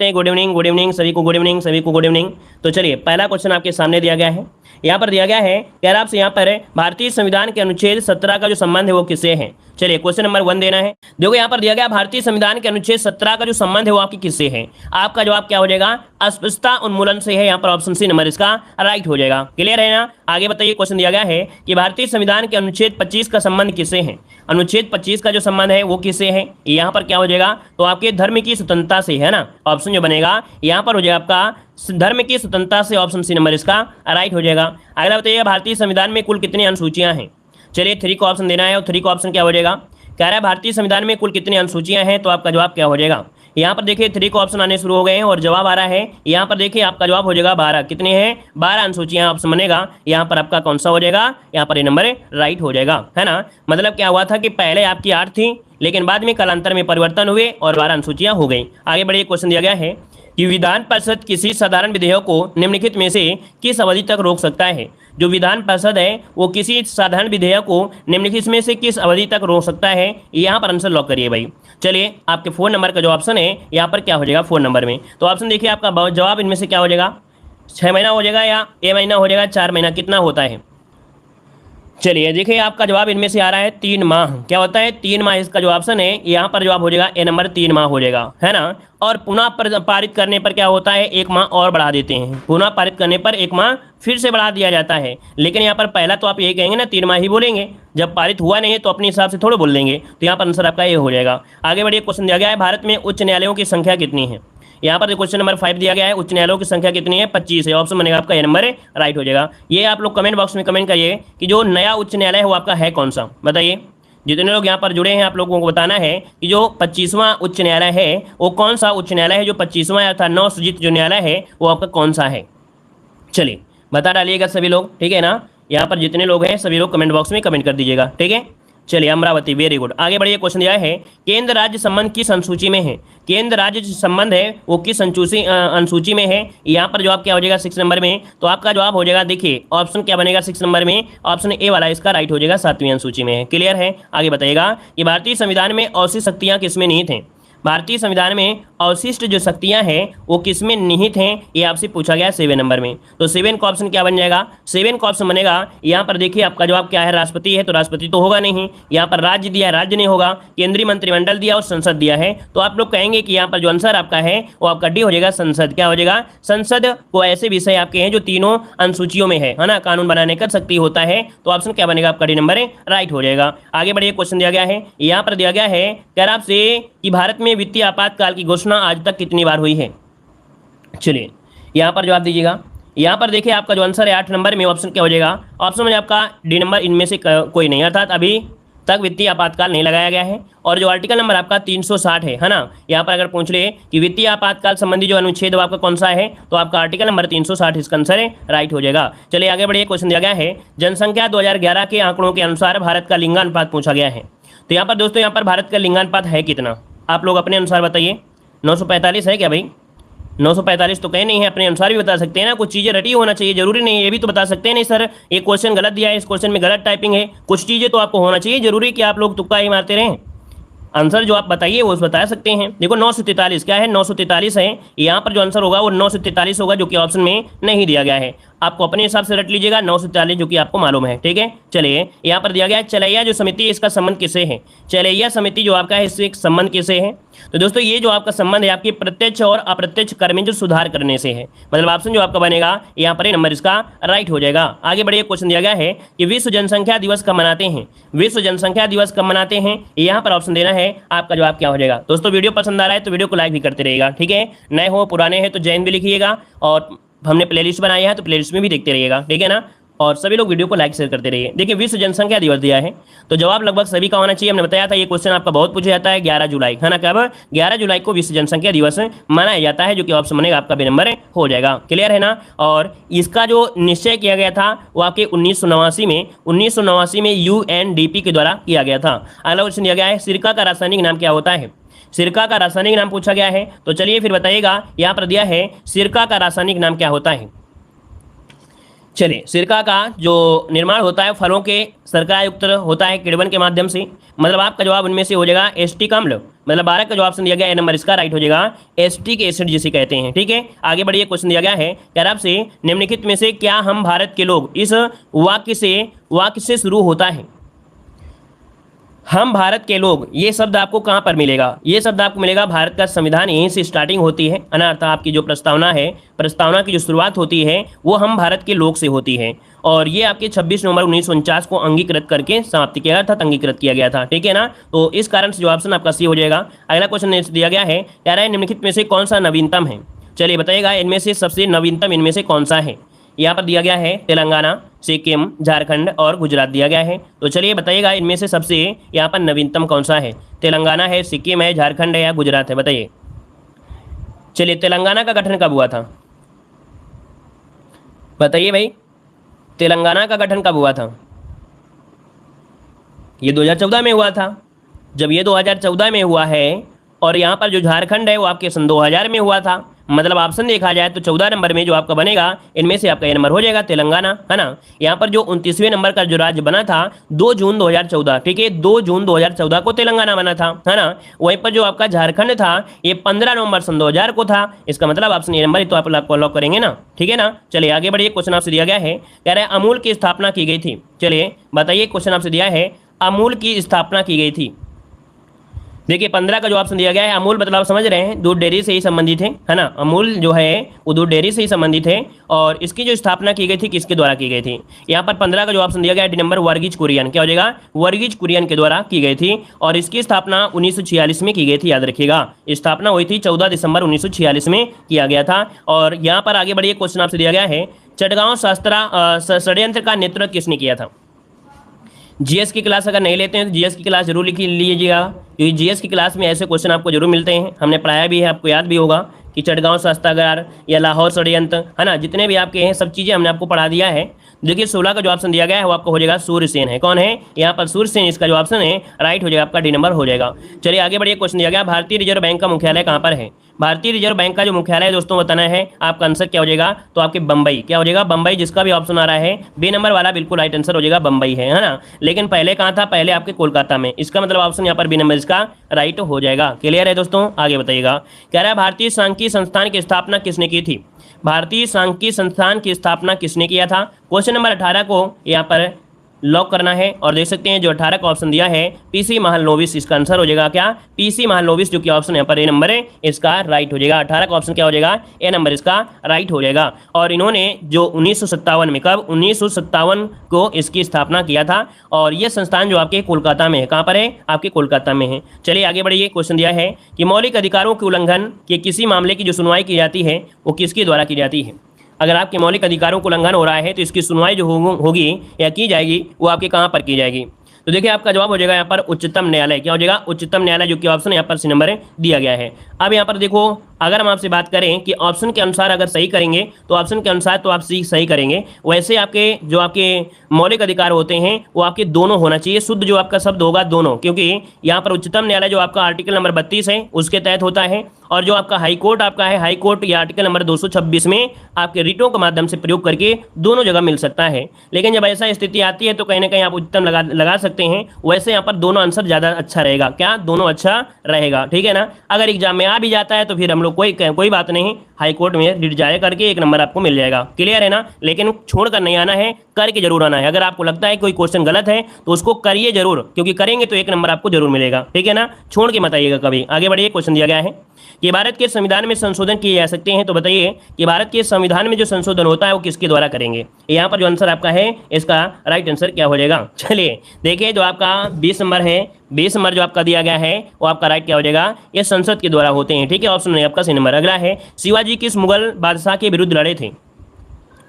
सकते हैं। Good evening, good evening सभी को, गुड इवनिंग सभी को, गुड इवनिंग। तो चलिए पहला क्वेश्चन आपके सामने दिया गया है। यहाँ पर दिया गया है, कह रहा आपसे यहाँ पर भारतीय संविधान के अनुच्छेद 17 का जो संबंध है वो किससे है। चलिए क्वेश्चन नंबर 1 देना है। देखो यहाँ पर दिया गया भारतीय संविधान के अनुच्छेद 17 का जो संबंध है वो आपकी किससे है। आपका जवाब क्या हो जाएगा, अस्पृश्यता उन्मूलन से है। यहाँ पर ऑप्शन सी नंबर इसका राइट हो जाएगा। क्लियर है ना। आगे बताइए, क्वेश्चन दिया गया है कि भारतीय संविधान के अनुच्छेद 25 का संबंध किससे है। अनुच्छेद 25 का जो संबंध है वो किससे है। यहाँ पर क्या हो जाएगा, तो आपके धर्म की स्वतंत्रता से है ना। ऑप्शन जो बनेगा यहाँ पर हो जाएगा आपका धर्म की स्वतंत्रता से। ऑप्शन सी नंबर इसका राइट हो जाएगा। अगला बताइए, भारतीय संविधान में कुल कितनी अनुसूचियां हैं। चलिए 3 को ऑप्शन देना है और 3 का ऑप्शन क्या हो जाएगा, कह रहा है भारतीय संविधान में कुल कितनी अनुसूचियां हैं। तो आपका जवाब क्या हो जाएगा, यहाँ पर देखिए 3 को ऑप्शन आने शुरू हो गए हैं और जवाब आ रहा है। यहाँ पर देखिए आपका जवाब हो जाएगा 12। कितने हैं, 12 अनुसूचियां ऑप्शन बनेगा। यहाँ पर आपका कौन सा हो जाएगा, यहाँ पर ये नंबर राइट हो जाएगा, है ना। मतलब क्या हुआ था कि पहले आपकी 8 थी, लेकिन बाद में कालांतर में परिवर्तन हुए और 12 अनुसूचियां हो गई। आगे बढ़िए, क्वेश्चन दिया गया है कि विधान परिषद किसी साधारण विधेयक को निम्नलिखित में से किस अवधि तक रोक सकता है। जो विधान परिषद है वो किसी साधारण विधेयक को निम्नलिखित में से किस अवधि तक रोक सकता है। यहाँ पर आंसर लॉक करिए भाई। चलिए आपके फोन नंबर का जो ऑप्शन है यहाँ पर क्या हो जाएगा, फोन नंबर में। तो ऑप्शन देखिए आपका जवाब इनमें से क्या हो जाएगा, 6 महीना हो जाएगा या 1 महीना हो जाएगा, 4 महीना, कितना होता है। चलिए देखिए आपका जवाब इनमें से आ रहा है 3 माह। क्या होता है, 3 माह इसका जो ऑप्शन है यहाँ पर जवाब हो जाएगा ए नंबर, 3 माह हो जाएगा, है ना। और पुनः पारित करने पर क्या होता है, 1 माह और बढ़ा देते हैं। पुनः पारित करने पर 1 माह फिर से बढ़ा दिया जाता है। लेकिन यहाँ पर पहला तो आप यही कहेंगे ना, 3 माह ही बोलेंगे। जब पारित हुआ नहीं है तो अपने हिसाब से थोड़े बोल देंगे। तो यहाँ पर आंसर आपका ये हो जाएगा। आगे बढ़िए, क्वेश्चन दिया गया है भारत में उच्च न्यायालयों की संख्या कितनी है। यहाँ पर क्वेश्चन नंबर 5 दिया गया है, उच्च न्यायालयों की संख्या कितनी है, 25 है। ऑप्शन बनेगा आपका ये नंबर राइट हो जाएगा। ये आप लोग कमेंट बॉक्स में कमेंट करिए कि जो नया उच्च न्यायालय है वो आपका है कौन सा, बताइए। जितने लोग यहाँ पर जुड़े हैं आप लोगों को बताना है कि जो 25वां उच्च न्यायालय है वो कौन सा उच्च न्यायालय है। जो 25वां अर्थात नवसृजित जो न्यायालय है वो आपका कौन सा है। चलिए बता डालिएगा सभी लोग, ठीक है ना। यहाँ पर जितने लोग हैं सभी लोग कमेंट बॉक्स में कमेंट कर दीजिएगा, ठीक है। चलिए अमरावती, वेरी गुड। आगे बढ़िए, क्वेश्चन दिया है केंद्र राज्य संबंध किस अनुसूची में है। केंद्र राज्य संबंध है वो किस अनुसूची में है। यहाँ पर जवाब क्या हो जाएगा, 6 नंबर में। तो आपका जवाब हो जाएगा, देखिए ऑप्शन क्या बनेगा 6 नंबर में, ऑप्शन ए वाला इसका राइट हो जाएगा, 7वीं अनुसूची में है। क्लियर है। आगे बताइएगा कि भारतीय संविधान में अवशिष्ट शक्तियाँ किसमें निहित हैं। भारतीय संविधान में अवशिष्ट जो शक्तियां हैं वो किसमें निहित हैं, ये आपसे पूछा गया है 7 नंबर में। तो 7 का ऑप्शन क्या बन जाएगा, 7 का ऑप्शन बनेगा यहाँ पर देखिए आपका जवाब क्या है, राष्ट्रपति है। तो राष्ट्रपति तो होगा नहीं। यहाँ पर राज्य दिया है, राज्य नहीं होगा। केंद्रीय मंत्रिमंडल दिया और संसद दिया है। तो आप लोग कहेंगे कि यहाँ पर जो आंसर आपका है वो आपका डी हो जाएगा, संसद। क्या हो जाएगा, संसद को ऐसे विषय आपके हैं जो तीनों अनुसूचियों में है ना, कानून बनाने का शक्ति होता है। तो ऑप्शन क्या बनेगा आपका, डी नंबर राइट हो जाएगा। आगे बढ़िए, क्वेश्चन दिया गया है, यहाँ पर दिया गया है कह रहा आपसे कि भारत में वित्तीय आपातकाल की घोषणा आज तक कितनी बार हुई है। चलिए यहाँ पर जवाब दीजिएगा। यहाँ पर देखिए आपका जो आंसर है 8 नंबर में, ऑप्शन क्या हो जाएगा, ऑप्शन में आपका डी नंबर, इनमें से कोई नहीं, अर्थात अभी तक वित्तीय आपातकाल नहीं लगाया गया है। और जो आर्टिकल नंबर आपका 360 है ना, यहाँ पर अगर पूछ ले कि वित्तीय आपातकाल संबंधी जो अनुच्छेद आपका कौन सा है, तो आपका आर्टिकल नंबर 360 इसका आंसर है राइट हो जाएगा। चलिए आगे बढ़िए, क्वेश्चन दिया गया है जनसंख्या 2011 के आंकड़ों के अनुसार भारत का लिंगानुपात पूछा गया है। तो यहाँ पर दोस्तों, यहाँ पर भारत का लिंगानुपात है कितना, आप लोग अपने अनुसार बताइए। 945 है क्या भाई, 945 तो कहीं नहीं है, अपने अनुसार भी बता सकते हैं ना। कुछ चीज़ें रटी होना चाहिए, जरूरी नहीं है ये भी तो बता सकते हैं नहीं सर ये क्वेश्चन गलत दिया है, इस क्वेश्चन में गलत टाइपिंग है। कुछ चीज़ें तो आपको होना चाहिए, जरूरी कि आप लोग तुक्का ही मारते रहें। आंसर जो आप बताइए वो बता सकते हैं। देखो 943 क्या है, 943 है। यहाँ पर जो आंसर होगा वो 943 होगा, जो कि ऑप्शन में नहीं दिया गया है। आपको अपने हिसाब से रट लीजिएगा 943, जो कि आपको मालूम है, ठीक है। चलिए यहाँ पर दिया गया है चलैया जो समिति, इसका संबंध किससे है। चलैया समिति जो आपका है इससे संबंध किससे है। तो दोस्तों ये जो आपका संबंध है आपकी प्रत्यक्ष और अप्रत्यक्ष कर में जो सुधार करने से है। मतलब ऑप्शन जो आपका बनेगा यहाँ पर नंबर इसका राइट हो जाएगा। आगे बढ़िए, क्वेश्चन दिया गया है कि विश्व जनसंख्या दिवस कब मनाते हैं। विश्व जनसंख्या दिवस कब मनाते हैं, यहाँ पर ऑप्शन देना है। आपका जवाब क्या हो जाएगा। दोस्तों वीडियो पसंद आ रहा है तो वीडियो को लाइक भी करते रहिएगा, ठीक है। नए हो पुराने हैं तो जय हिंद भी लिखिएगा, और हमने प्लेलिस्ट बनाई है तो प्लेलिस्ट में भी देखते रहिएगा, ठीक है ना। और सभी लोग वीडियो को लाइक शेयर करते रहिए। देखिए विश्व जनसंख्या दिवस दिया है तो जवाब लगभग सभी का होना चाहिए। हमने बताया था ये क्वेश्चन आपका बहुत पूछा जाता है, 11 जुलाई है ना। कब, 11 जुलाई को विश्व जनसंख्या दिवस मनाया जाता है, जो कि ऑप्शन बनेगा आपका बी नंबर हो जाएगा। क्लियर है ना। और इसका जो निश्चय किया गया था वो आपके 1989 में UNDP के द्वारा किया गया था। अगला क्वेश्चन दिया गया है सिरका का रासायनिक नाम क्या होता है। सिरका का रासायनिक नाम पूछा गया है, तो चलिए फिर बताइएगा। यहाँ पर दिया है सिरका का रासायनिक नाम क्या होता है। चलिए, सिरका का जो निर्माण होता है फलों के शर्करायुक्त होता है किण्वन के माध्यम से। मतलब आपका जवाब उनमें से हो जाएगा एस्टिक अम्ल। मतलब 12 का जो ऑप्शन दिया गया है नंबर इसका राइट हो जाएगा एस्टिक एसिड जिसे कहते हैं। ठीक है, आगे बढ़िए, क्वेश्चन दिया गया है कह रहा आपसे निम्नलिखित में से क्या हम भारत के लोग, इस वाक्य से शुरू होता है हम भारत के लोग, ये शब्द आपको कहाँ पर मिलेगा? ये शब्द आपको मिलेगा भारत का संविधान, यहीं से स्टार्टिंग होती है ना, अर्थात आपकी जो प्रस्तावना है, प्रस्तावना की जो शुरुआत होती है वो हम भारत के लोग से होती है। और ये आपके 26 नवंबर 1949 को अंगीकृत करके समाप्त किया गया था, अंगीकृत किया गया था। ठीक है ना, तो इस कारण से जो ऑप्शन आपका सी हो जाएगा। अगला क्वेश्चन दिया गया है, कह रहा है निम्नलिखित में से कौन सा नवीनतम है? चलिए बताइएगा, इनमें से सबसे नवीनतम इनमें से कौन सा है? यहाँ पर दिया गया है तेलंगाना, सिक्किम, झारखंड और गुजरात दिया गया है। तो चलिए बताइएगा इनमें से सबसे यहाँ पर नवीनतम कौन सा है? तेलंगाना है, सिक्किम है, झारखंड है या गुजरात है? बताइए। चलिए, तेलंगाना का गठन कब हुआ था? बताइए भाई, तेलंगाना का गठन कब हुआ था? ये 2014 में हुआ था। जब ये 2014 में हुआ है और यहाँ पर जो झारखंड है वो आपके सन 2000 में हुआ था। मतलब ऑप्शन देखा जाए तो 14 नंबर में जो आपका बनेगा इनमें से आपका ये नंबर हो जाएगा तेलंगाना, है ना। यहाँ पर जो 29वें नंबर का जो राज्य बना था 2 जून 2014, ठीक है, 2 जून 2014 को तेलंगाना बना था, है ना। वहीं पर जो आपका झारखंड था ये 15 नवंबर सन 2000 को था। इसका मतलब ऑप्शन ये नंबर तो आप लॉक करेंगे ना, ठीक है ना। चलिए आगे बढ़िए, क्वेश्चन आपसे दिया गया है, कह रहे हैं अमूल की स्थापना की गई थी। चलिए बताइए, क्वेश्चन आपसे दिया है अमूल की स्थापना की गई थी। देखिए 15 का जो ऑप्शन दिया गया है, अमूल मतलब आप समझ रहे हैं दूध डेयरी से ही संबंधित है ना। अमूल जो है वो दूध डेयरी से ही संबंधित है और इसकी जो स्थापना की गई थी किसके द्वारा की गई थी? यहाँ पर 15 का जो ऑप्शन दिया गया है डी नंबर वर्गीज कुरियन, क्या हो जाएगा? वर्गीज कुरियन के द्वारा की गई थी और इसकी स्थापना 1946 में की गई थी, याद रखिएगा। स्थापना हुई थी 14 दिसंबर 1946 में किया गया था। और यहाँ पर आगे बढ़िए, क्वेश्चन आपसे दिया गया है चटगांव षड्यंत्र का नेतृत्व किसने किया था? जीएस की क्लास अगर नहीं लेते हैं तो जीएस की क्लास जरूर लिख लीजिएगा, क्योंकि जीएस की क्लास में ऐसे क्वेश्चन आपको जरूर मिलते हैं। हमने पढ़ाया भी है, आपको याद भी होगा कि चटगांव शस्त्रागार या लाहौर षड्यंत्र, है ना, जितने भी आपके हैं सब चीज़ें हमने आपको पढ़ा दिया है। देखिए 16 का जो ऑप्शन दिया गया है वो आपको हो जाएगा सूर्यसेन है। कौन है यहाँ पर? सूर्यसेन। इसका जो ऑप्शन है राइट हो जाएगा, आपका डी नंबर हो जाएगा। चलिए आगे बढ़िए, क्वेश्चन दिया गया भारतीय रिजर्व बैंक का मुख्यालय कहाँ पर है? भारतीय रिजर्व बैंक का जो मुख्यालय है दोस्तों बताना है आपका आंसर क्या हो जाएगा? तो आपके बम्बई, क्या हो जाएगा? बम्बई। जिसका भी ऑप्शन आ रहा है बी नंबर वाला बिल्कुल राइट आंसर हो जाएगा, बम्बई है ना। लेकिन पहले कहाँ था? पहले आपके कोलकाता में। इसका मतलब ऑप्शन यहाँ पर बी नंबर इसका राइट हो जाएगा। क्लियर है दोस्तों? आगे बताइएगा, कह रहा है भारतीय सांख्यिकी संस्थान की स्थापना किसने की थी? भारतीय सांख्यिकी संस्थान की स्थापना किसने किया था? क्वेश्चन नंबर 18 को यहाँ पर लॉक करना है और देख सकते हैं जो 18 का ऑप्शन दिया है पीसी महालनोबिस, इसका आंसर हो जाएगा क्या? पीसी महालनोबिस, जो कि ऑप्शन यहाँ पर ए नंबर है इसका राइट हो जाएगा। 18 का ऑप्शन क्या हो जाएगा? ए नंबर इसका राइट हो जाएगा। और इन्होंने जो 1957 में, कब? 1957 को इसकी स्थापना किया था और ये संस्थान जो आपके कोलकाता में है। कहाँ पर है? आपके कोलकाता में है। चलिए आगे बढ़िए, क्वेश्चन दिया है कि मौलिक अधिकारों के उल्लंघन के किसी मामले की जो सुनवाई की जाती है वो किसके द्वारा की जाती है? अगर आपके मौलिक अधिकारों को उल्लंघन हो रहा है तो इसकी सुनवाई जो होगी या की जाएगी वो आपके कहाँ पर की जाएगी? तो देखिए आपका जवाब हो जाएगा यहाँ पर उच्चतम न्यायालय। क्या हो जाएगा? उच्चतम न्यायालय, जो कि ऑप्शन यहाँ पर सी नंबर दिया गया है। अब यहाँ पर देखो, अगर हम आपसे बात करें कि ऑप्शन के अनुसार अगर सही करेंगे तो ऑप्शन के अनुसार तो आप सही करेंगे, वैसे आपके जो आपके मौलिक अधिकार होते हैं वो आपके दोनों होना चाहिए, शुद्ध जो आपका शब्द होगा दोनों, क्योंकि यहाँ पर उच्चतम न्यायालय जो आपका आर्टिकल नंबर 32 है उसके तहत होता है और जो आपका हाई कोर्ट आपका है, हाई कोर्ट या आर्टिकल नंबर 226 में आपके रिटों के माध्यम से प्रयोग करके दोनों जगह मिल सकता है। लेकिन जब ऐसा स्थिति आती है तो कहीं ना कहीं आप उच्चतम लगा सकते हैं। वैसे यहाँ पर दोनों आंसर ज़्यादा अच्छा रहेगा। क्या? दोनों अच्छा रहेगा, ठीक है ना। अगर एग्जाम में आ भी जाता है तो फिर हम लोग कोई बात नहीं, हाई कोर्ट में रिट जाया करके एक नंबर आपको मिल जाएगा। क्लियर है ना। लेकिन छोड़कर नहीं आना है, करके जरूर आना है। अगर आपको लगता है कोई क्वेश्चन गलत है तो उसको करिए जरूर, क्योंकि करेंगे तो एक नंबर आपको जरूर मिलेगा, ठीक है ना। छोड़ के मत आइएगा कभी। आगे बढ़िए, क्वेश्चन दिया गया है कि भारत के संविधान में संशोधन किए जा सकते हैं, तो बताइए कि भारत के संविधान में जो संशोधन होता है वो किसके द्वारा करेंगे? यहाँ पर जो आंसर आपका है इसका राइट आंसर क्या हो जाएगा? चलिए देखिए, जो आपका 20 नंबर है, 20 नंबर जो आपका दिया गया है वो आपका राइट क्या हो जाएगा? ये संसद के द्वारा होते हैं, ठीक है। ऑप्शन नहीं आपका सी नंबर। अगला है शिवाजी किस मुगल बादशाह के विरुद्ध लड़े थे?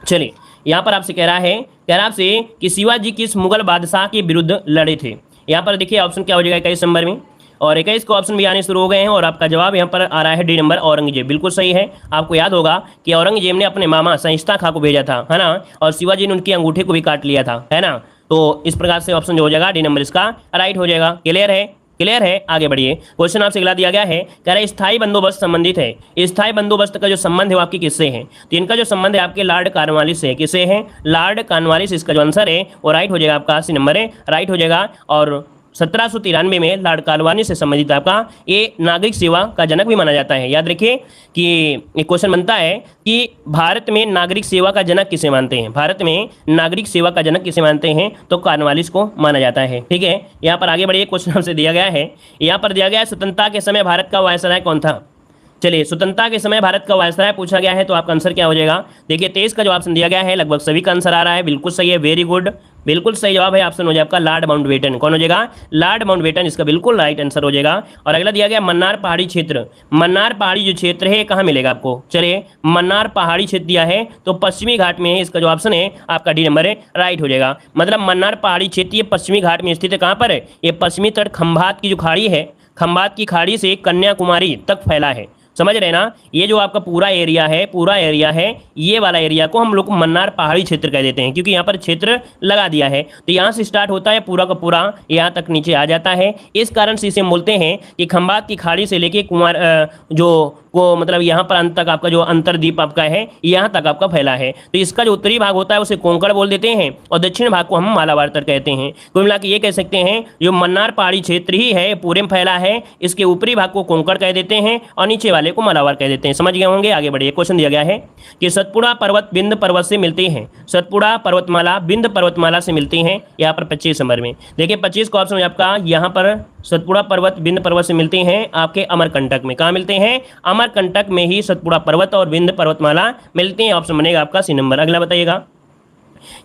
चलिए यहाँ पर आपसे कह रहा आपसे कि शिवाजी किस मुगल बादशाह के विरुद्ध लड़े थे। यहाँ पर देखिए ऑप्शन क्या हो जाएगा 21 नंबर में, और 21 को ऑप्शन भी आने शुरू हो गए हैं और आपका जवाब यहाँ पर आ रहा है डी नंबर औरंगजेब। बिल्कुल सही है। आपको याद होगा कि औरंगजेब ने अपने मामा सहिष्णा खां को भेजा था, है ना, और शिवाजी ने उनके अंगूठे को भी काट लिया था, है ना। तो इस प्रकार से ऑप्शन जो हो जाएगा डी नंबर इसका राइट हो जाएगा। क्लियर है। क्लियर है, आगे बढ़िए। क्वेश्चन आपसे अगला दिया गया है, कह रहा है स्थायी बंदोबस्त संबंधित है। स्थायी बंदोबस्त का जो संबंध है वो आपकी किससे है? तो इनका जो संबंध है आपके लॉर्ड कॉर्नवालिस से। किससे है? Lord Cornwallis. इसका जो आंसर है वो राइट हो जाएगा, आपका सी नंबर है राइट हो जाएगा। और 1793 में लॉर्ड कॉर्नवालिस से संबंधित आपका ये नागरिक सेवा का जनक भी माना जाता है। याद रखिए कि एक क्वेश्चन बनता है कि भारत में नागरिक सेवा का जनक किसे मानते हैं? भारत में नागरिक सेवा का जनक किसे मानते हैं? तो कॉर्नवालिस को माना जाता है। ठीक है, यहाँ पर आगे बढ़िए। क्वेश्चन हमसे दिया गया है, यहाँ पर दिया गया है स्वतंत्रता के समय भारत का वायसराय कौन था? चलिए, स्वतंत्रता के समय भारत का वायसराय पूछा गया है तो आपका आंसर क्या हो जाएगा? देखिए 23 का जो ऑप्शन दिया गया है लगभग सभी का आंसर आ रहा है, बिल्कुल सही है, वेरी गुड, बिल्कुल सही जवाब है। ऑप्शन हो जाएगा आपका लॉर्ड माउंटबेटन। कौन हो जाएगा? लॉर्ड माउंटबेटन इसका बिल्कुल राइट आंसर हो जाएगा। और अगला दिया गया मन्नार पहाड़ी क्षेत्र। मन्नार पहाड़ी जो क्षेत्र है कहाँ मिलेगा आपको? चलिए, मन्नार पहाड़ी क्षेत्र दिया है तो पश्चिमी घाट में है। इसका जो ऑप्शन है आपका डी नंबर है राइट हो जाएगा। मतलब मन्नार पहाड़ी क्षेत्र ये पश्चिमी घाट में स्थित है। कहाँ पर है? ये पश्चिमी तट खंभात की जो खाड़ी है, खंभात की खाड़ी से कन्याकुमारी तक फैला है। समझ रहे ना? ये जो आपका पूरा एरिया है, ये वाला एरिया को हम लोग मन्नार पहाड़ी क्षेत्र कह देते हैं, क्योंकि यहाँ पर क्षेत्र लगा दिया है। तो यहाँ से स्टार्ट होता है पूरा का पूरा, यहाँ तक नीचे आ जाता है। इस कारण से इसे बोलते हैं कि खंभात की खाड़ी से लेके मतलब यहाँ पर अंत तक आपका जो अंतरद्वीप आपका है, यहाँ तक आपका फैला है। तो इसका जो उत्तरी भाग होता है उसे कोंकण बोल देते हैं और दक्षिण भाग को हम मालाबार तट कहते हैं। कुल मिला के ये कह सकते हैं जो मन्नार पहाड़ी क्षेत्र ही है पूरे में फैला है, इसके ऊपरी भाग को कोंकण कह देते हैं और नीचे वाले को मालाबार कह देते हैं। समझ गए होंगे, आगे बढ़िए। क्वेश्चन दिया गया है कि सतपुड़ा पर्वत विंध्य पर्वत से मिलते हैं। सतपुड़ा पर्वतमाला विंध्य पर्वतमाला से मिलती हैं। यहाँ पर 25 नंबर में देखिए 25 का ऑप्शन आपका, यहाँ पर सतपुड़ा पर्वत विंध्य पर्वत से मिलते हैं आपके अमरकंटक में। कहाँ मिलते हैं? अमरकंटक में ही सतपुड़ा पर्वत और विंध्य पर्वतमाला मिलते हैं। ऑप्शन बनेगा आपका सी नंबर। अगला बताइएगा,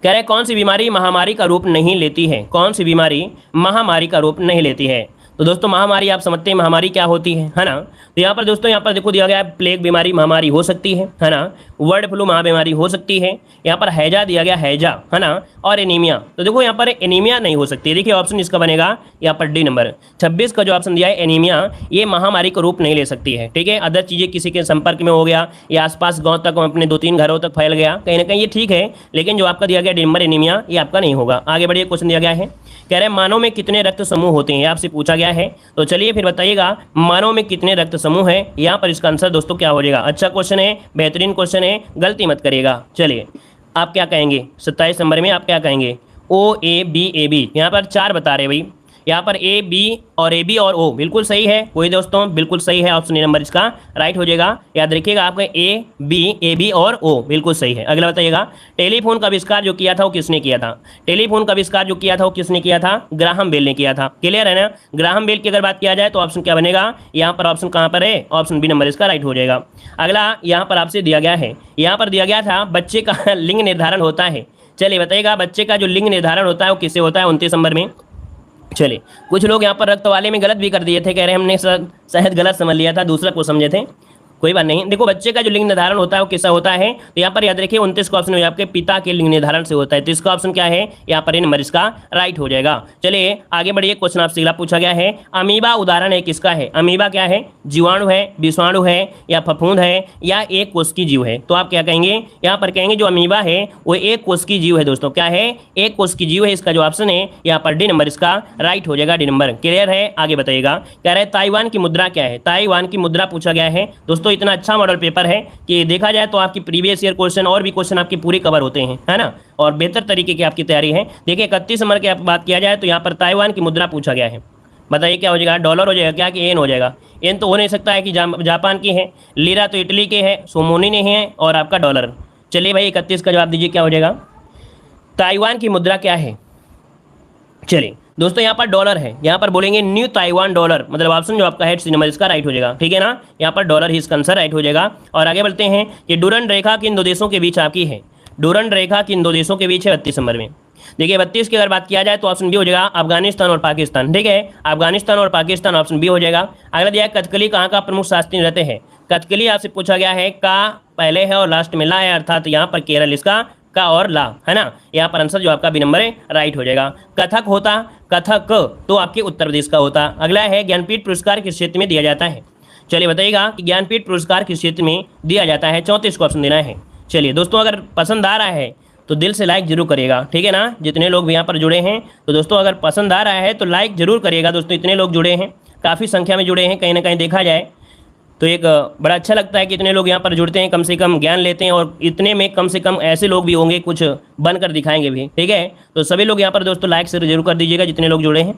कह रहे कौन सी बीमारी महामारी का रूप नहीं लेती है? कौन सी बीमारी महामारी का रूप नहीं लेती है? तो दोस्तों महामारी आप समझते हैं महामारी क्या होती है ना? तो यहाँ पर दोस्तों यहाँ पर देखो दिया गया है प्लेग बीमारी महामारी हो सकती है ना? वर्ड फ्लू महाबीमारी हो सकती है। यहाँ पर हैजा दिया गया, हैजा है ना? और एनीमिया। तो देखो यहाँ पर एनीमिया नहीं हो सकती। देखिए ऑप्शन इसका बनेगा यहाँ पर डी नंबर। 26 का जो ऑप्शन दिया है एनीमिया, ये महामारी का रूप नहीं ले सकती है। ठीक है, अदर चीज़ें किसी के संपर्क में हो गया या आसपास गाँव तक अपने 2-3 घरों तक फैल गया, कहीं ना कहीं ये ठीक है, लेकिन जो आपका दिया गया डी नंबर एनीमिया, ये आपका नहीं होगा। आगे बढ़िए। क्वेश्चन दिया गया है, कह रहे हैं मानव में कितने रक्त समूह होते हैं? आपसे पूछा गया है। तो चलिए फिर बताइएगा मानव में कितने रक्त समूह है? यहाँ पर इसका आंसर दोस्तों क्या हो जाएगा? अच्छा क्वेश्चन है, बेहतरीन क्वेश्चन है, गलती मत करिएगा। चलिए आप क्या कहेंगे? 27 नंबर में आप क्या कहेंगे? OABAB। यहाँ पर 4 बता रहे भाई, यहाँ पर A B और AB और O बिल्कुल सही है। वही दोस्तों बिल्कुल सही है, ऑप्शन नंबर इसका राइट हो जाएगा। याद रखिएगा आपका AB और O बिल्कुल सही है। अगला बताइएगा, टेलीफोन का आविष्कार जो किया था वो किसने किया था? टेलीफोन का आविष्कार जो किया था वो किसने किया था? ग्राहम बेल ने किया था। क्लियर है ना? ग्राहम बेल की अगर बात किया जाए तो ऑप्शन क्या बनेगा? यहाँ पर ऑप्शन कहाँ पर है? ऑप्शन बी नंबर इसका राइट हो जाएगा। अगला यहाँ पर आपसे दिया गया है, यहाँ पर दिया गया था बच्चे का लिंग निर्धारण होता है। चलिए बताइएगा बच्चे का जो लिंग निर्धारण होता है वो किससे होता है? 29 नंबर में। चलिए कुछ लोग यहाँ पर रक्त वाले में गलत भी कर दिए थे, कह रहे हैं हमने शायद गलत समझ लिया था, दूसरा को समझे थे। कोई बात नहीं। देखो बच्चे का जो लिंग निर्धारण होता है वो किससे होता है? तो यहाँ पर याद रखिए 29 का ऑप्शन हो आपके पिता के लिंग निर्धारण से होता है। तो इसका ऑप्शन क्या है? यहाँ पर नंबर इसका राइट हो जाएगा। चलिए आगे बढ़िए। क्वेश्चन आपसे अगला पूछा गया है, अमीबा उदाहरण है किसका है? अमीबा क्या है? जीवाणु है, विषाणु है या फफूंद है या एक कोश की जीव है? तो आप क्या कहेंगे? यहाँ पर कहेंगे जो अमीबा है वो एक कोश की जीव है। दोस्तों क्या है? एक कोश की जीव है। इसका जो ऑप्शन है यहाँ पर डी नंबर इसका राइट हो जाएगा, डी नंबर। क्लियर है? आगे बताइएगा। कह रहे ताइवान की मुद्रा क्या है? ताइवान की मुद्रा पूछा गया है। दोस्तों इतना अच्छा मॉडल पेपर है कि देखा जाए तो आपकी प्रीवियस ईयर क्वेश्चन और भी क्वेश्चन आपके पूरे कवर होते हैं, है ना? और बेहतर तरीके की आपकी तैयारी है। देखिए 31 नंबर की बात किया जाए तो यहाँ पर ताइवान की मुद्रा पूछा गया है। बताइए क्या हो जाएगा? डॉलर हो जाएगा क्या कि एन हो जाएगा? एन तो हो नहीं सकता है कि जापान की है, लीरा तो इटली के है, सोमोनी नहीं है और आपका डॉलर। चलिए भाई 31 का जवाब दीजिए क्या हो जाएगा? ताइवान की मुद्रा क्या है? चलिए दोस्तों यहाँ पर डॉलर है, यहाँ पर बोलेंगे न्यू ताइवान डॉलर, मतलब ऑप्शन जो आपका है सी नंबर इसका राइट हो जाएगा। ठीक है ना? यहाँ पर डॉलर ही इसका आंसर राइट हो जाएगा। और आगे बढ़ते हैं कि डूरंड रेखा किन 2 देशों के बीच आपकी है? डूरंड रेखा किन 2 देशों के बीच है? 32 नंबर में। देखिए 32 की अगर बात किया जाए तो ऑप्शन बी हो जाएगा, अफगानिस्तान और पाकिस्तान। ठीक है, अफगानिस्तान और पाकिस्तान ऑप्शन बी हो जाएगा। अगला दिया है कथकली कहाँ का प्रमुख शास्त्रीय नृत्य है? कथकली आपसे पूछा गया है, का पहले है और लास्ट में ला है, अर्थात यहाँ पर केरल इसका का और ला, है ना? यहाँ पर आंसर जो आपका बी नंबर है राइट हो जाएगा। कथक होता, कथक तो आपके उत्तर प्रदेश का होता। अगला है ज्ञानपीठ पुरस्कार किस क्षेत्र में दिया जाता है? चलिए बताइएगा कि ज्ञानपीठ पुरस्कार किस क्षेत्र में दिया जाता है? 34 को ऑप्शन देना है। चलिए दोस्तों अगर पसंद आ रहा है तो दिल से लाइक जरूर करिएगा, ठीक है ना। जितने लोग भी यहाँ पर जुड़े हैं तो दोस्तों अगर पसंद आ रहा है तो लाइक जरूर करिएगा दोस्तों। इतने लोग जुड़े हैं, काफ़ी संख्या में जुड़े हैं, कहीं ना कहीं देखा जाए तो एक बड़ा अच्छा लगता है कि इतने लोग यहाँ पर जुड़ते हैं, कम से कम ज्ञान लेते हैं, और इतने में कम से कम ऐसे लोग भी होंगे कुछ बनकर दिखाएंगे भी, ठीक है। तो सभी लोग यहाँ पर दोस्तों लाइक से जरूर कर दीजिएगा जितने लोग जुड़े हैं।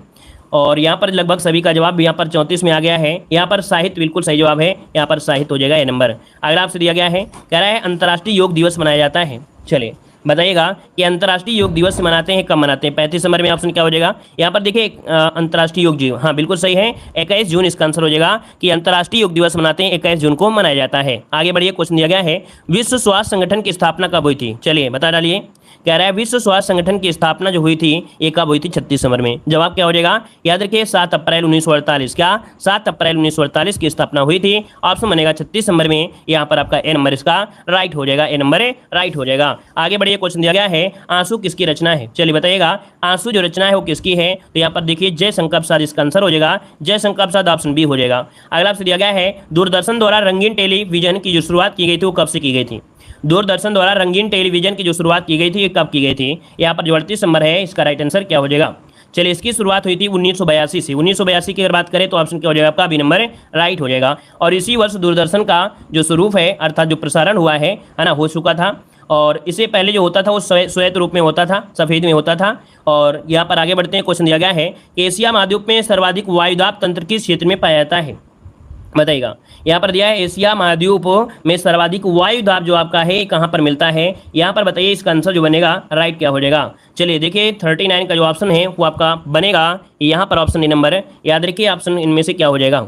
और यहाँ पर लगभग सभी का जवाब भी यहाँ पर 34 में आ गया है। यहाँ पर साहित्य बिल्कुल सही जवाब है, यहाँ पर साहित्य हो जाएगा ए नंबर। अगला आपसे दिया गया है, कह रहा है अंतर्राष्ट्रीय योग दिवस मनाया जाता है। चलिए बताइएगा कि अंतर्राष्ट्रीय योग दिवस मनाते हैं, कब मनाते हैं। 35 नंबर में ऑप्शन क्या हो जाएगा। यहाँ पर देखिए अंतर्राष्ट्रीय योग दिवस, हाँ बिल्कुल सही है, 21 जून इसका आंसर हो जाएगा कि अंतर्राष्ट्रीय योग दिवस मनाते हैं 21 जून को मनाया जाता है। आगे बढ़िए, क्वेश्चन दिया गया है विश्व स्वास्थ्य संगठन की स्थापना कब हुई थी। चलिए बता डालिए। कह रहा है विश्व स्वास्थ्य संगठन की स्थापना जो हुई थी ये कब हुई थी। 36 नंबर में जवाब क्या हो जाएगा, याद रखिए 7 अप्रैल 1948। क्या 7 अप्रैल 1948 की स्थापना हुई थी। ऑप्शन बनेगा 36 नंबर में, यहाँ पर आपका ए नंबर इसका राइट हो जाएगा, ए नंबर राइट हो जाएगा। आगे बढ़िए, क्वेश्चन दिया गया है आंसू किसकी रचना है। चलिए बताइएगा आंसू जो रचना है वो किसकी है। तो यहाँ पर देखिए जयशंकर प्रसाद इसका आंसर हो जाएगा, जयशंकर प्रसाद ऑप्शन बी हो जाएगा। अगला आपसे दिया गया है दूरदर्शन द्वारा रंगीन टेलीविजन की जो शुरुआत की गई थी वो कब से की गई थी। दूरदर्शन द्वारा रंगीन टेलीविजन की जो शुरुआत की गई थी ये कब की गई थी। यहाँ पर जो 38 नंबर है इसका राइट आंसर क्या हो जाएगा। चलिए इसकी शुरुआत हुई थी 1982 से। 1982 की अगर बात करें तो ऑप्शन क्या हो जाएगा आपका, बी नंबर राइट हो जाएगा। और इसी वर्ष दूरदर्शन का जो स्वरूप है अर्थात जो प्रसारण हुआ है ना, हो चुका था। और इससे पहले जो होता था वो श्वेत रूप में होता था, सफ़ेद में होता था। और यहाँ पर आगे बढ़ते हैं, क्वेश्चन दिया गया है कि एशिया महाद्वीप में सर्वाधिक वायुदाब तंत्र किस क्षेत्र में पाया जाता है। बताइएगा, यहाँ पर दिया है एशिया महाद्वीप में सर्वाधिक वायु दाब जो आपका है कहाँ पर मिलता है। यहाँ पर बताइए इसका आंसर जो बनेगा राइट क्या हो जाएगा। चलिए देखिए 39 का जो ऑप्शन है वो आपका बनेगा यहाँ पर ऑप्शन ए नंबर। याद रखिए ऑप्शन इनमें से क्या हो जाएगा।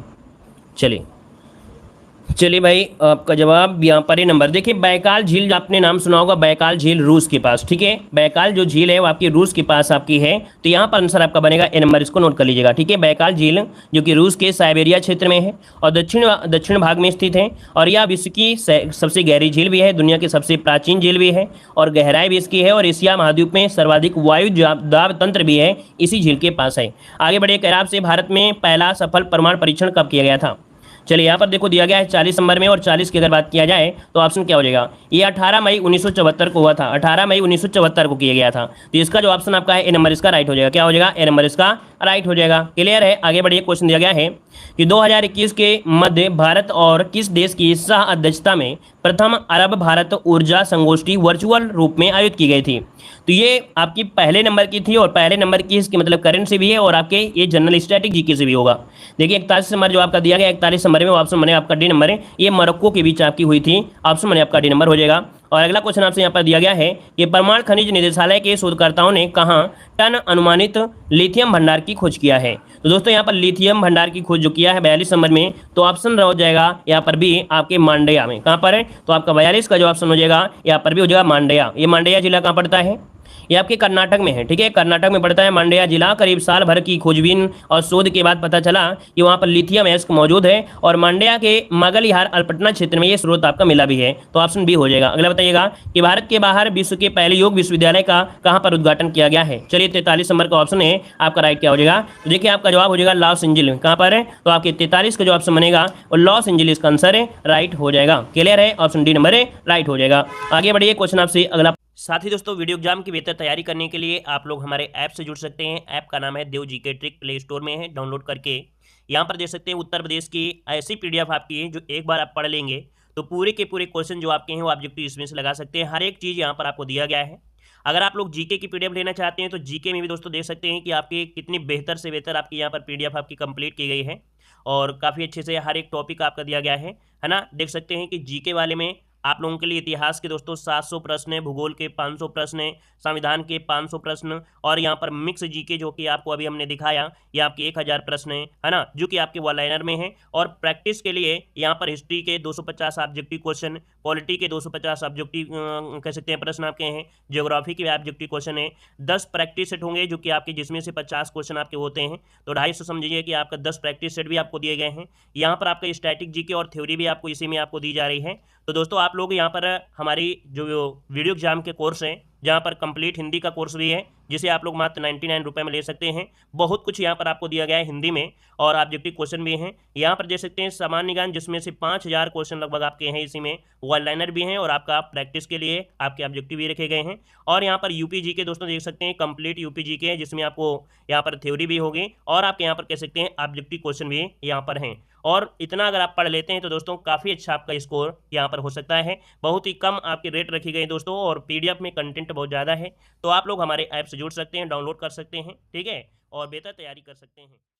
चलिए भाई आपका जवाब यहाँ पर ही नंबर। देखिए बैकाल झील आपने नाम सुना होगा, बैकाल झील रूस के पास, ठीक है। बैकाल जो झील है वो आपकी रूस के पास आपकी है, तो यहाँ पर आंसर आपका बनेगा ए नंबर, इसको नोट कर लीजिएगा, ठीक है। बैकाल झील जो कि रूस के साइबेरिया क्षेत्र में है और दक्षिण भाग में स्थित है। और यह विश्व की सबसे गहरी झील भी है, दुनिया की सबसे प्राचीन झील भी है और गहराई भी इसकी है। और एशिया महाद्वीप में सर्वाधिक वायु दाब तंत्र भी है इसी झील के पास है। आगे बढ़िए, कह रहा आपसे भारत में पहला सफल परमाणु परीक्षण कब किया गया था। चलिए यहाँ पर देखो दिया गया है 40 नंबर में, और 40 की अगर बात किया जाए तो ऑप्शन क्या हो जाएगा। ये 18 मई 1974 को हुआ था, 18 मई 1974 को किया गया था। तो इसका जो ऑप्शन आपका है ए नंबर इसका राइट हो जाएगा। क्या हो जाएगा, ए नंबर इसका राइट हो जाएगा। क्लियर है। आगे बढ़िए, क्वेश्चन दिया गया है कि 2021 के मध्य भारत और किस देश की सह अध्यक्षता में प्रथम अरब भारत ऊर्जा संगोष्ठी वर्चुअल रूप में आयोजित की गई थी। तो ये आपकी पहले नंबर की थी, और पहले नंबर की इसकी मतलब करंट से भी है और आपके ये जनरल स्टैटिक जीके से भी होगा। देखिए 41 नंबर जो आपका दिया गया 41 नंबर में ऑप्शन बने आपका डी नंबर है, ये मोरक्को के बीच आपकी हुई थी, ऑप्शन बने आपका डी नंबर हो जाएगा। और अगला क्वेश्चन आपसे यहाँ पर दिया गया है कि परमाणु खनिज निदेशालय के शोधकर्ताओं ने कहाँ टन अनुमानित लिथियम भंडार की खोज किया है। तो दोस्तों यहाँ पर लिथियम भंडार की खोज जो किया है 42 नंबर में, तो ऑप्शन हो जाएगा यहाँ पर भी आपके मांड्या में। कहाँ पर है, तो आपका 42 का जो ऑप्शन हो जाएगा यहाँ पर भी हो जाएगा मांड्या। ये मांड्या जिला कहाँ पड़ता है, ये आपके कर्नाटक में है, ठीक है। कर्नाटक में पड़ता है मांड्या जिला। करीब साल भर की खोजबीन और शोध के बाद पता चला कि वहाँ पर लिथियम अयस्क मौजूद है, और मांड्या के मगलिहार अल्पटना क्षेत्र में ये स्रोत आपका मिला भी है, तो ऑप्शन बी हो जाएगा। अगला बताइएगा कि भारत के बाहर विश्व के पहले योग विश्वविद्यालय का कहाँ पर उद्घाटन किया गया है। चलिए 43 नंबर का ऑप्शन है आपका राइट क्या हो जाएगा। तो देखिए आपका जवाब हो जाएगा लॉस एंजिल्स। कहाँ पर है, तो आपके 43 का जो ऑप्शन बनेगा वो लॉस एंजिल्स का आंसर है राइट हो जाएगा। क्लियर है, ऑप्शन डी नंबर है राइट हो जाएगा। आगे बढ़िए, क्वेश्चन आपसे अगला। साथ ही दोस्तों वीडियो एग्जाम की बेहतर तैयारी करने के लिए आप लोग हमारे ऐप से जुड़ सकते हैं। ऐप का नाम है देव जीके ट्रिक, प्ले स्टोर में है, डाउनलोड करके यहाँ पर देख सकते हैं उत्तर प्रदेश की ऐसी पीडीएफ आपकी है जो एक बार आप पढ़ लेंगे तो पूरे के पूरे क्वेश्चन जो आपके हैं वो ऑब्जेक्टिव इसमें से लगा सकते हैं। हर एक चीज़ यहाँ पर आपको दिया गया है। अगर आप लोग जीके की पीडीएफ लेना चाहते हैं तो जीके में भी दोस्तों देख सकते हैं कि आपकी कितनी बेहतर से बेहतर आपकी यहाँ पर पीडीएफ आपकी कंप्लीट की गई है, और काफ़ी अच्छे से हर एक टॉपिक आपका दिया गया है ना। देख सकते हैं कि जीके वाले में आप लोगों के लिए इतिहास के दोस्तों 700 प्रश्न है, भूगोल के 500 प्रश्न है, संविधान के 500 प्रश्न, और यहाँ पर मिक्स जीके जो कि आपको अभी हमने दिखाया ये आपके 1000 प्रश्न है ना, जो कि आपके वन लाइनर में है। और प्रैक्टिस के लिए यहाँ पर हिस्ट्री के 250 ऑब्जेक्टिव क्वेश्चन, पॉलिटी के 250 ऑब्जेक्टिव कह सकते हैं प्रश्न आपके हैं, ज्योग्राफी के ऑब्जेक्टिव क्वेश्चन है, 10 प्रैक्टिस सेट होंगे जो कि आपके जिसमें से 50 क्वेश्चन आपके होते हैं, तो 250 समझिए कि आपका 10 प्रैक्टिस सेट भी आपको दिए गए हैं। यहाँ पर आपका स्टैटिक जीके और थ्योरी भी आपको इसी में आपको दी जा रही है। तो दोस्तों आप लोग यहाँ पर हमारी जो वीडियो एग्जाम के कोर्स हैं जहाँ पर कंप्लीट हिंदी का कोर्स भी है, जिसे आप लोग मात्र 99 रुपये में ले सकते हैं। बहुत कुछ यहाँ पर आपको दिया गया है हिंदी में, और ऑब्जेक्टिव क्वेश्चन भी हैं यहाँ पर, देख सकते हैं सामान्य ज्ञान, जिसमें से 5000 क्वेश्चन लगभग आपके हैं इसी में, वन लाइनर भी हैं, और आपका प्रैक्टिस के लिए आपके ऑब्जेक्टिव भी रखे गए हैं। और यहाँ पर यूपीजी के दोस्तों देख सकते हैं, कंप्लीट यूपीजी के, जिसमें आपको यहाँ पर थ्योरी भी होगी, और आपके यहाँ पर कह सकते हैं ऑब्जेक्टिव क्वेश्चन भी यहाँ पर हैं। और इतना अगर आप पढ़ लेते हैं तो दोस्तों काफ़ी अच्छा आपका स्कोर यहाँ पर हो सकता है। बहुत ही कम आपके रेट रखी गई दोस्तों, और पीडीएफ में कंटेंट बहुत ज़्यादा है, तो आप लोग हमारे ऐप से जुड़ सकते हैं, डाउनलोड कर सकते हैं, ठीक है, और बेहतर तैयारी कर सकते हैं।